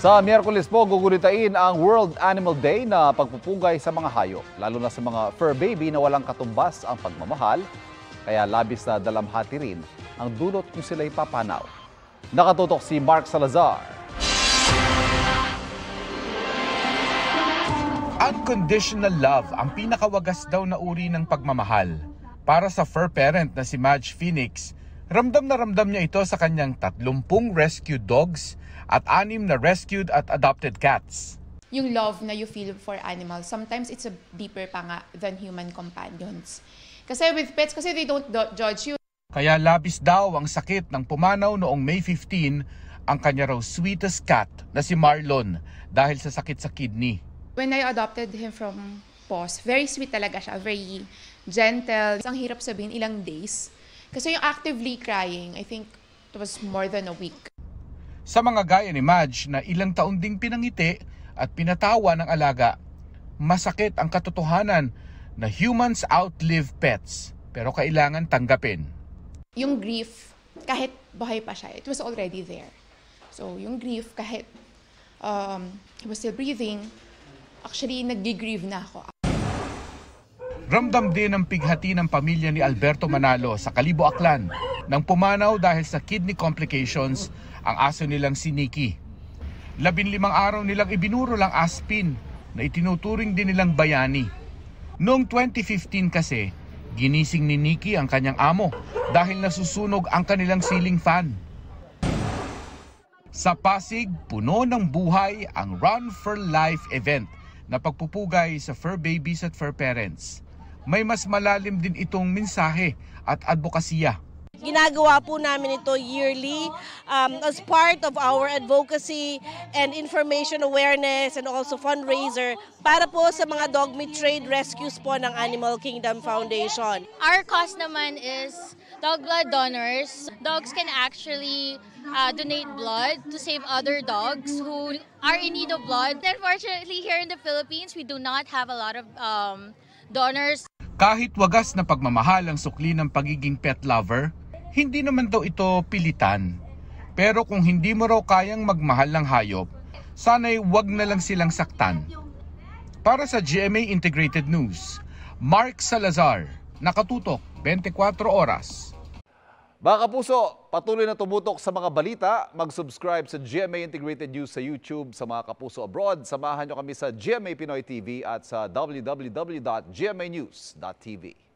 Sa Miyerkules po, gugunitain ang World Animal Day na pagpupugay sa mga hayop, lalo na sa mga fur baby na walang katumbas ang pagmamahal, kaya labis na dalamhati rin ang dulot kung sila'y papanaw. Nakatutok si Mark Salazar. Unconditional love ang pinakawagas daw na uri ng pagmamahal. Para sa fur parent na si Madge Phoenix, ramdam na ramdam niya ito sa kanyang 30 rescued dogs at 6 na rescued at adopted cats. Yung love na you feel for animals, sometimes it's a deeper pa nga than human companions. Kasi with pets, kasi they don't judge you. Kaya labis daw ang sakit ng pumanaw noong May 15 ang kanya raw sweetest cat na si Marlon dahil sa sakit sa kidney. When I adopted him from Paws, very sweet talaga siya, very gentle. Ang hirap sabihin, ilang days. Kasi yung actively crying, I think it was more than a week. Sa mga gaya ni Madge na ilang taon ding pinangiti at pinatawa ng alaga, masakit ang katotohanan na humans outlive pets pero kailangan tanggapin. Yung grief, kahit buhay pa siya, it was already there. So yung grief, kahit he was still breathing, actually nag-grieve na ako. Ramdam din ang pighati ng pamilya ni Alberto Manalo sa Kalibo, Aklan nang pumanaw dahil sa kidney complications ang aso nilang si Nikki. 15 araw nilang ibinuro lang aspin na itinuturing din nilang bayani. Noong 2015 kasi, ginising ni Nikki ang kanyang amo dahil nasusunog ang kanilang ceiling fan. Sa Pasig, puno ng buhay ang Run for Life event na pagpupugay sa fur babies at fur parents. May mas malalim din itong mensahe at advokasya. Ginagawa po namin ito yearly as part of our advocacy and information awareness and also fundraiser para po sa mga dog meat trade rescues po ng Animal Kingdom Foundation. Our cause naman is dog blood donors. Dogs can actually donate blood to save other dogs who are in need of blood. Unfortunately, here in the Philippines, we do not have a lot of donors. Kahit wagas na pagmamahal ang sukli ng pagiging pet lover, hindi naman daw ito pilitan. Pero kung hindi mo raw kayang magmahal ng hayop, sana'y wag na lang silang saktan. Para sa GMA Integrated News, Mark Salazar, nakatutok 24 oras. Mga kapuso, patuloy na tumutok sa mga balita. Mag-subscribe sa GMA Integrated News sa YouTube. Sa mga kapuso abroad, samahan nyo kami sa GMA Pinoy TV at sa www.gmanews.tv.